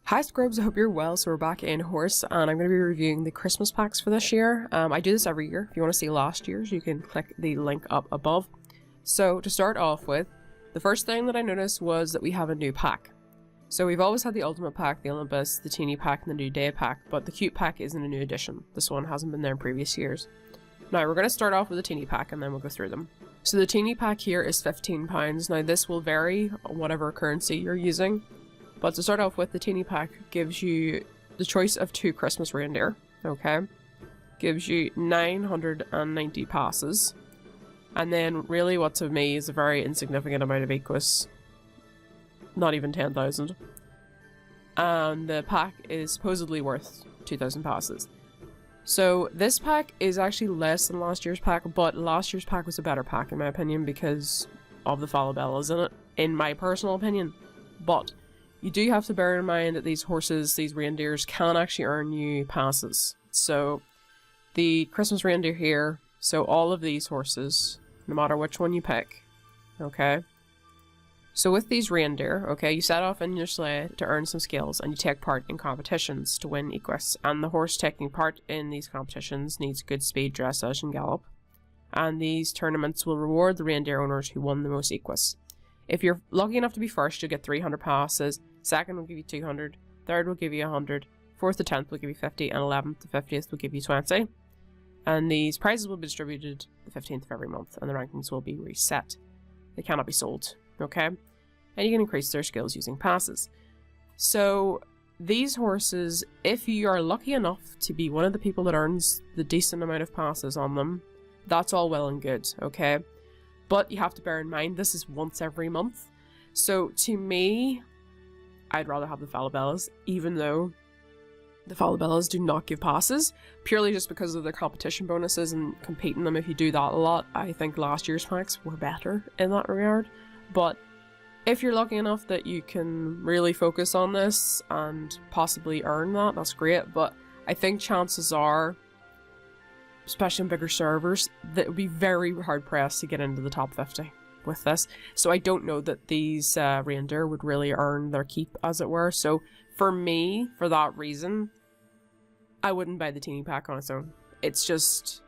Hi Scrubs, I hope you're well. So we're back in Howrse and I'm going to be reviewing the Christmas packs for this year. I do this every year. If you want to see last year's, you can click the link up above. So to start off with, the first thing that I noticed was that we have a new pack. So we've always had the Ultimate Pack, the Olympus, the Teeny Pack, and the New Day Pack, but the Cute Pack isn't a new addition. This one hasn't been there in previous years. Now we're going to start off with the Teeny Pack and then we'll go through them. So the Teeny Pack here is £15. Now this will vary on whatever currency you're using. But to start off with, the Teeny Pack gives you the choice of 2 Christmas reindeer, okay? Gives you 990 passes. And then really what to me is a very insignificant amount of Equus. Not even 10,000. And the pack is supposedly worth 2,000 passes. So this pack is actually less than last year's pack, but last year's pack was a better pack in my opinion because of the Falabellas in it, in my personal opinion. But you do have to bear in mind that these horses, these reindeers, can actually earn you passes. So the Christmas reindeer here, so all of these horses, no matter which one you pick, okay? So with these reindeer, okay, you set off in your sleigh to earn some skills and you take part in competitions to win Equus. And the horse taking part in these competitions needs good speed, dressage and gallop. And these tournaments will reward the reindeer owners who won the most Equus. If you're lucky enough to be first, you'll get 300 passes, second will give you 200, third will give you 100, fourth to 10th will give you 50, and 11th to 50th will give you 20. And these prizes will be distributed the 15th of every month, and the rankings will be reset. They cannot be sold, okay? And you can increase their skills using passes. So these horses, if you are lucky enough to be one of the people that earns the decent amount of passes on them, that's all well and good, okay? But you have to bear in mind, this is once every month. So to me, I'd rather have the Falabellas, even though the Falabellas do not give passes, purely just because of their competition bonuses and competing them. If you do that a lot, I think last year's packs were better in that regard. But if you're lucky enough that you can really focus on this and possibly earn that, that's great. But I think chances are, especially in bigger servers, that it would be very hard pressed to get into the top 50 with this. So I don't know that these reindeer would really earn their keep, as it were. So for me, for that reason, I wouldn't buy the Teeny Pack on its own. It's just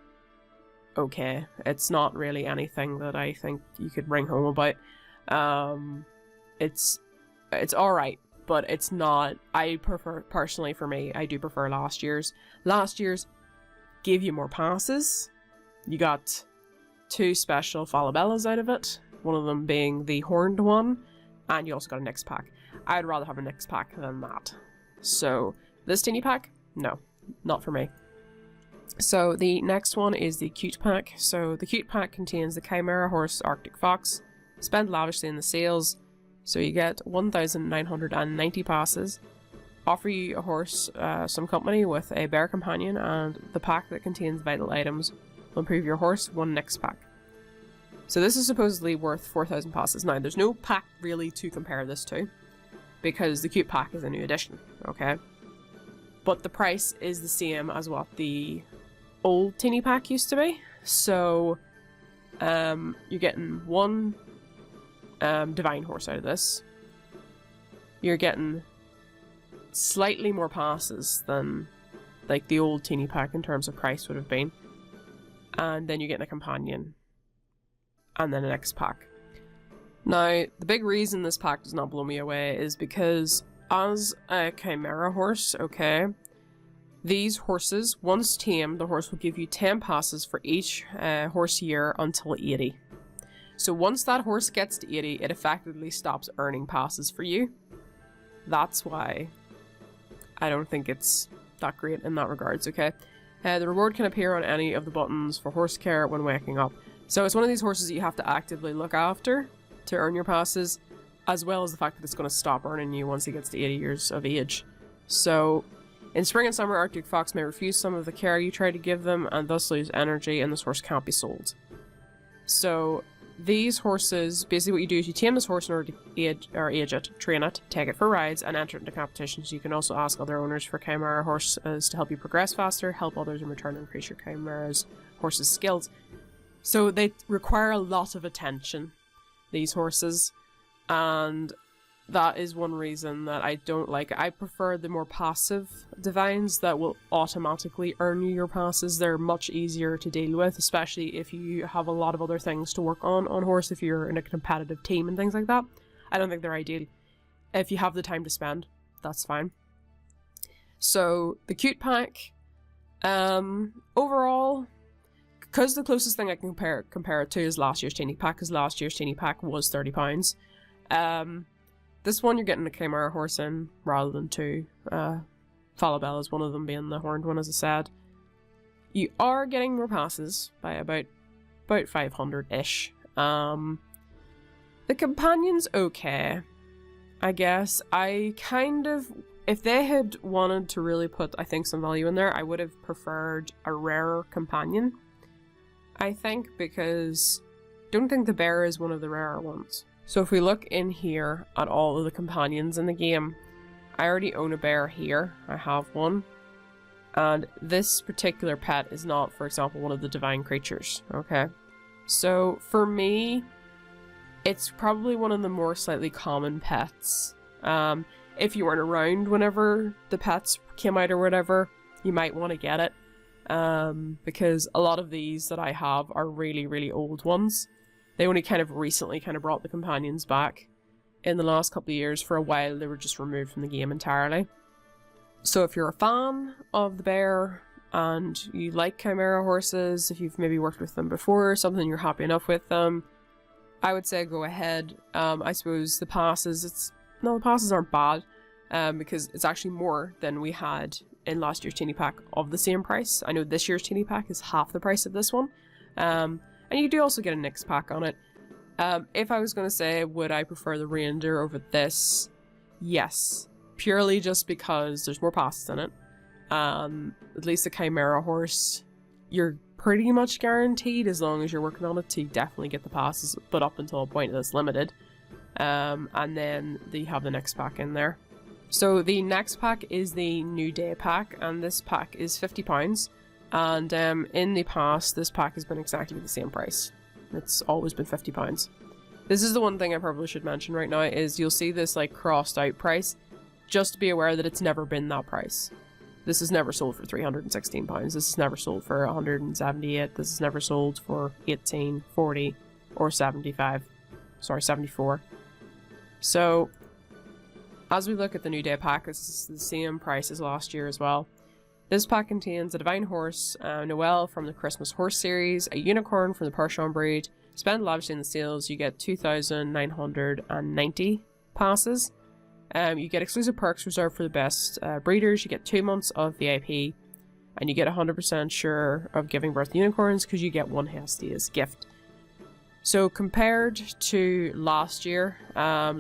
okay. It's not really anything that I think you could bring home about. It's alright, but it's not. I prefer, personally for me, I do prefer last year's. Last year's gave you more passes. You got 2 special Falabellas out of it, one of them being the horned one, and you also got a Nix pack. I'd rather have a Nix pack than that. So this Teeny Pack, no, not for me. So the next one is the Cute Pack. So the Cute Pack contains the Chimera Horse Arctic Fox, spend lavishly in the sales, so you get 1,990 passes. Offer you a horse some company with a bear companion, and the pack that contains vital items will improve your horse 1 Nix pack. So this is supposedly worth 4,000 passes. Now there's no pack really to compare this to, because the Cute Pack is a new addition, okay? But the price is the same as what the old Teeny Pack used to be. So you're getting 1 divine horse out of this. You're getting slightly more passes than like the old Teeny Pack in terms of price would have been, and then you're getting a companion and then an X pack. Now the big reason this pack does not blow me away is because as a Chimera horse, okay, these horses, once tamed, the horse will give you 10 passes for each horse year until 80. So once that horse gets to 80, it effectively stops earning passes for you. That's why I don't think it's that great in that regards, okay? The reward can appear on any of the buttons for horse care when waking up. So it's one of these horses that you have to actively look after to earn your passes, as well as the fact that it's going to stop earning you once he gets to 80 years of age. So in spring and summer, Arctic Fox may refuse some of the care you try to give them and thus lose energy, and this horse can't be sold. So these horses, basically what you do is you tame this horse in order to age it, train it, take it for rides, and enter it into competitions. You can also ask other owners for Chimera horses to help you progress faster, help others in return increase your Chimera's horse's skills. So they require a lot of attention, these horses, and that is one reason that I don't like it. I prefer the more passive divines that will automatically earn you your passes. They're much easier to deal with, especially if you have a lot of other things to work on horse, if you're in a competitive team and things like that. I don't think they're ideal. If you have the time to spend, that's fine. So, the cute pack, overall, because the closest thing I can compare it to is last year's teeny pack, because last year's teeny pack was £30. This one you're getting a Connemaras horse in, rather than two. Falabella one of them being the horned one, as I said. You are getting more passes by about 500-ish. The companion's okay, I guess. I kind of... If they had wanted to really put, I think, some value in there, I would have preferred a rarer companion. I think, because I don't think the bear is one of the rarer ones. So if we look in here at all of the companions in the game, I already own a bear here. I have one. And this particular pet is not, for example, one of the divine creatures, okay? So for me, it's probably one of the more slightly common pets. If you weren't around whenever the pets came out or whatever, you might want to get it. Because a lot of these that I have are really, really old ones. They only kind of recently brought the companions back in the last couple of years. For a while, they were just removed from the game entirely. So if you're a fan of the bear and you like Chimera horses, if you've maybe worked with them before or something, you're happy enough with them, I would say go ahead. I suppose the passes, the passes aren't bad, because it's actually more than we had in last year's teeny pack of the same price. I know this year's teeny pack is half the price of this one. And you do also get a Nyx pack on it. If I was going to say, would I prefer the reindeer over this? Yes. Purely just because there's more passes in it. At least the Chimera horse, you're pretty much guaranteed, as long as you're working on it, to definitely get the passes, but up until a point that's limited. And then you have the next pack in there. So the next pack is the New Day pack, and this pack is £50. And in the past, this pack has been exactly the same price. It's always been £50. This is the one thing I probably should mention right now, is you'll see this like crossed out price. Just be aware that it's never been that price. This is never sold for £316. This is never sold for £178. This is never sold for £18, £40, or £75. Sorry, £74. So, as we look at the New Day pack, this is the same price as last year as well. This pack contains a Divine Horse, Noel from the Christmas Horse series, a Unicorn from the Percheron breed. Spend lavishly in the sales, you get 2,990 passes. You get exclusive perks reserved for the best breeders. You get 2 months of VIP, and you get 100% sure of giving birth to unicorns because you get one Hestia as a gift. So compared to last year I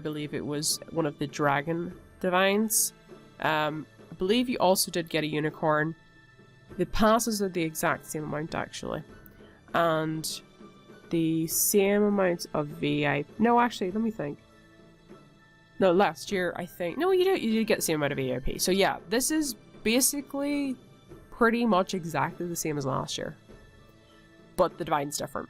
believe it was one of the Dragon Divines. I believe you also did get a unicorn. The passes are the exact same amount actually, and the same amount of VIP. No, actually, let me think. No, last year I think. No, you did get the same amount of VIP. So yeah, this is basically pretty much exactly the same as last year, but the Divine's different.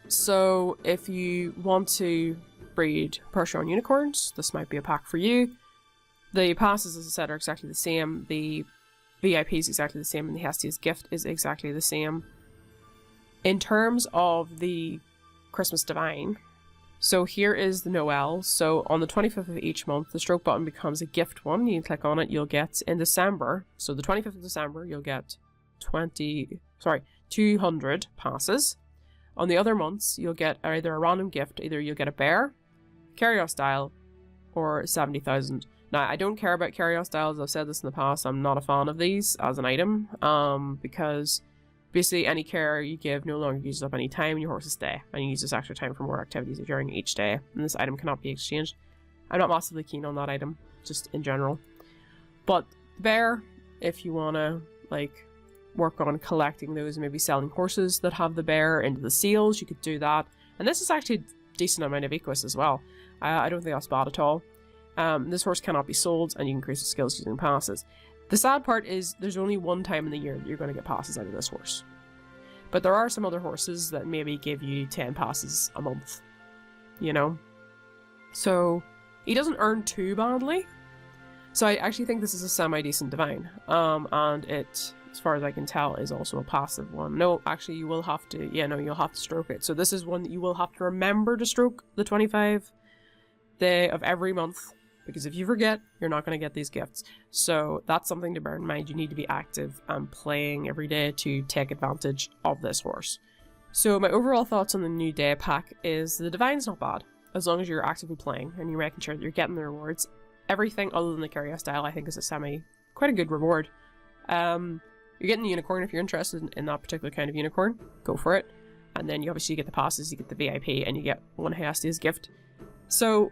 So if you want to breed Percheron unicorns, this might be a pack for you. The passes, as I said, are exactly the same. The VIP is exactly the same, and the Hestia's gift is exactly the same. In terms of the Christmas Divine, so here is the Noel. So on the 25th of each month, the stroke button becomes a gift one. You can click on it, you'll get in December. So the 25th of December, you'll get 200 passes. On the other months, you'll get either a random gift, either you'll get a bear, carry-off style, or 70,000. Now, I don't care about carry-off styles. I've said this in the past. I'm not a fan of these as an item, because basically any care you give no longer uses up any time in your horse's day, and you use this extra time for more activities during each day, and this item cannot be exchanged. I'm not massively keen on that item, just in general. But bear, if you want to, like, work on collecting those and maybe selling horses that have the bear into the seals, you could do that. And this is actually a decent amount of equus as well. I don't think that's bad at all. This horse cannot be sold, and you can increase the skills using passes. The sad part is there's only one time in the year that you're going to get passes out of this horse. But there are some other horses that maybe give you 10 passes a month. you know? So he doesn't earn too badly. So I actually think this is a semi-decent divine. And it, as far as I can tell, is also a passive one. No, actually you will have to, yeah, no, you'll have to stroke it. So this is one that you will have to remember to stroke the 25th day of every month. Because if you forget, you're not going to get these gifts. So that's something to bear in mind. You need to be active and playing every day to take advantage of this horse. So my overall thoughts on the new day pack is the divine's not bad. As long as you're actively playing and you're making sure that you're getting the rewards. Everything other than the carry style I think is quite a good reward. You're getting the unicorn if you're interested in that particular kind of unicorn. Go for it. And then you obviously get the passes, you get the VIP, and you get one Hyastia's gift. So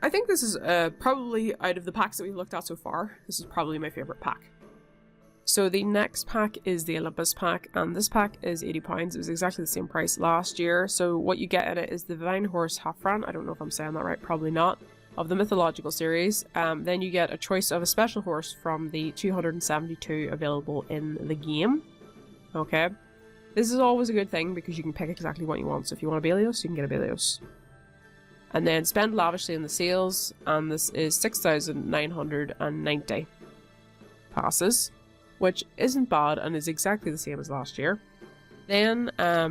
I think this is probably, out of the packs that we've looked at so far, this is probably my favourite pack. So the next pack is the Olympus Pack, and this pack is £80. It was exactly the same price last year. So what you get in it is the Divine Howrse Xmas, I don't know if I'm saying that right, probably not, of the mythological series. Then you get a choice of a special horse from the 272 available in the game. Okay. This is always a good thing because you can pick exactly what you want. So if you want a Belios, you can get a Belios. And then spend lavishly in the sales, and this is 6,990 passes, which isn't bad and is exactly the same as last year. Then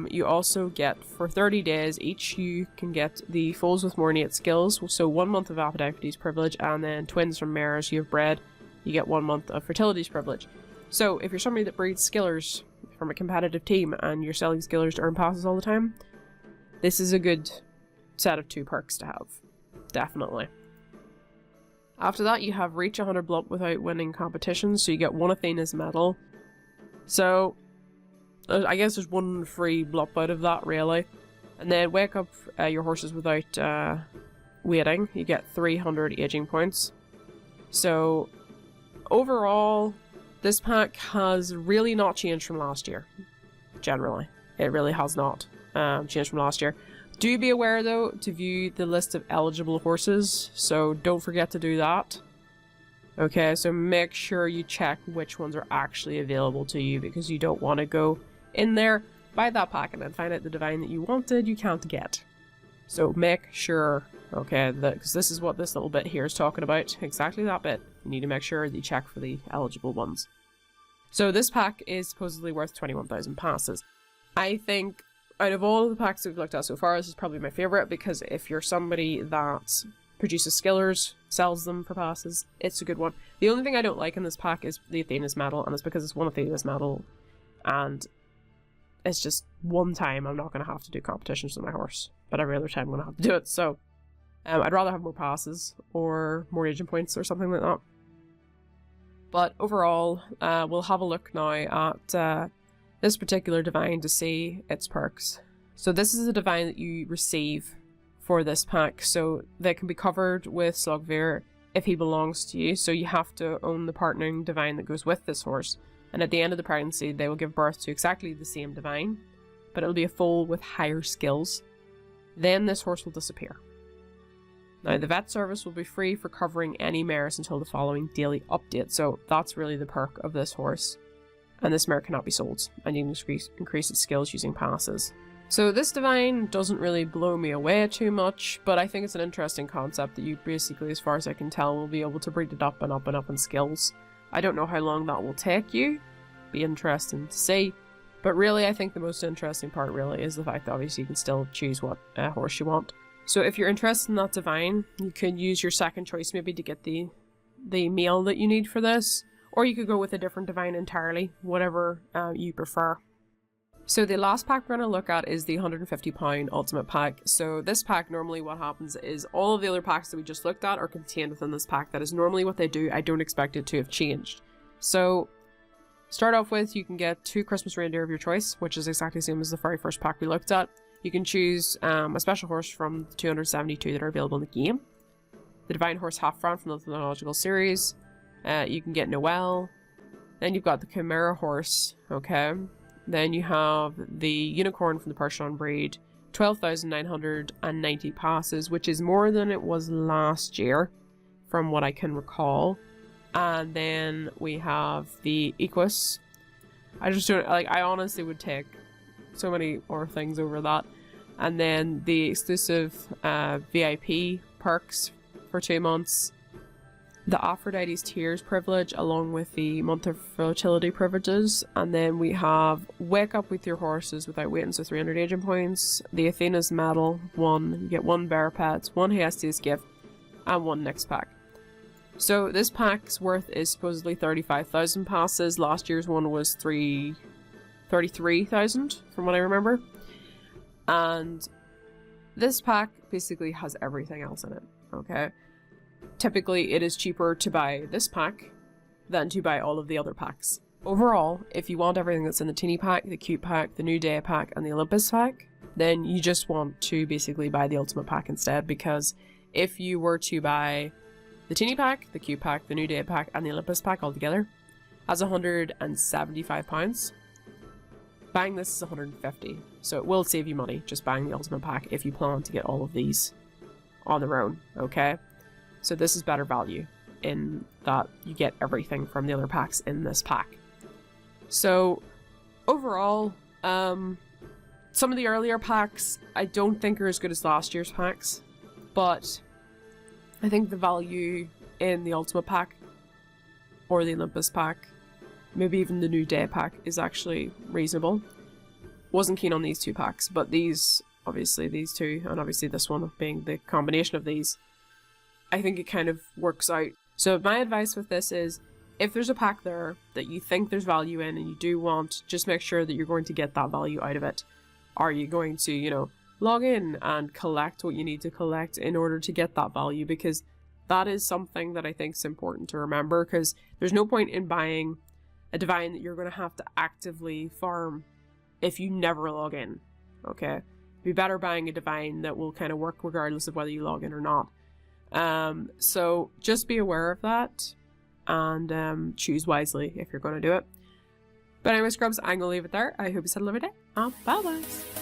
you also get, for 30 days each, you can get the foals with more innate skills, so 1 month of Aphrodite's privilege, and then twins from mares you have bred, you get 1 month of fertility's privilege. So if you're somebody that breeds skillers from a competitive team and you're selling skillers to earn passes all the time, this is a good set of 2 perks to have. Definitely. After that you have reach 100 blup without winning competitions, so you get 1 Athena's medal. So I guess there's 1 free blup out of that really. And then wake up your horses without waiting, you get 300 aging points. So overall this pack has really not changed from last year. Generally. It really has not changed from last year. Do be aware though to view the list of eligible horses, so don't forget to do that. Okay, so make sure you check which ones are actually available to you, because you don't want to go in there, buy that pack, and then find out the divine that you wanted you can't get. So make sure, okay, because this is what this little bit here is talking about, exactly that bit. You need to make sure that you check for the eligible ones. So this pack is supposedly worth 21,000 passes. I think out of all of the packs that we've looked at so far, this is probably my favourite, because if you're somebody that produces skillers, sells them for passes, it's a good one. The only thing I don't like in this pack is the Athena's medal, and it's because it's 1 Athena's medal, and it's just one time I'm not going to have to do competitions with my horse, but every other time I'm going to have to do it, so I'd rather have more passes, or more agent points, or something like that. But overall, we'll have a look now at this particular divine to see its perks. So this is a divine that you receive for this pack, so they can be covered with Slugveer if he belongs to you, so you have to own the partnering divine that goes with this horse, and at the end of the pregnancy they will give birth to exactly the same divine, but it'll be a foal with higher skills. Then this horse will disappear. Now the vet service will be free for covering any mares until the following daily update, so that's really the perk of this horse. And this mare cannot be sold, and you can increase its skills using passes. So this divine doesn't really blow me away too much, but I think it's an interesting concept that you basically, as far as I can tell, will be able to breed it up and up and up in skills. I don't know how long that will take you. Be interesting to see. But really, I think the most interesting part really is the fact that obviously you can still choose what horse you want. So if you're interested in that divine, you could use your second choice maybe to get the male that you need for this. Or you could go with a different divine entirely, whatever you prefer. So the last pack we're going to look at is the £150 Ultimate Pack. So this pack, normally what happens is all of the other packs that we just looked at are contained within this pack. That is normally what they do. I don't expect it to have changed. So start off with, you can get 2 Christmas reindeer of your choice, which is exactly the same as the very first pack we looked at. You can choose a special horse from the 272 that are available in the game. The Divine Howrse Xmas from the mythological series. You can get Noel. Then you've got the Chimera horse, okay. Then you have the unicorn from the Percheron breed, 12,990 passes, which is more than it was last year, from what I can recall. And then we have the Equus. I just don't, like, I honestly would take so many more things over that. And then the exclusive VIP perks for 2 months, the Aphrodite's Tears privilege along with the month of fertility privileges, and then we have Wake Up with Your Horses Without Waiting, so 300 agent points, the Athena's Medal 1, you get 1 Bear Pet, 1 Hestia's Gift, and 1 Next Pack. So this pack's worth is supposedly 35,000 passes. Last year's one was 33,000 from what I remember. And this pack basically has everything else in it, okay? Typically, it is cheaper to buy this pack than to buy all of the other packs. Overall, if you want everything that's in the Teeny Pack, the Cute Pack, the New Day Pack, and the Olympus Pack, then you just want to basically buy the Ultimate Pack instead, because if you were to buy the Teeny Pack, the Cute Pack, the New Day Pack, and the Olympus Pack all together, that's £175. Buying this is $150, so it will save you money just buying the Ultimate Pack if you plan to get all of these on their own, okay? So this is better value in that you get everything from the other packs in this pack. So overall, some of the earlier packs I don't think are as good as last year's packs, but I think the value in the Ultimate Pack or the Olympus Pack, maybe even the New Day Pack, is actually reasonable. Wasn't keen on these 2 packs, but these, obviously these 2, and obviously this one being the combination of these, I think it kind of works out. So my advice with this is, if there's a pack there that you think there's value in and you do want, just make sure that you're going to get that value out of it. Are you going to, you know, log in and collect what you need to collect in order to get that value? Because that is something that I think is important to remember, because there's no point in buying a divine that you're going to have to actively farm if you never log in, okay? It'd be better buying a divine that will kind of work regardless of whether you log in or not. So just be aware of that and choose wisely if you're going to do it. But anyway, scrubs, I'm going to leave it there. I hope you had a lovely day. Bye, guys.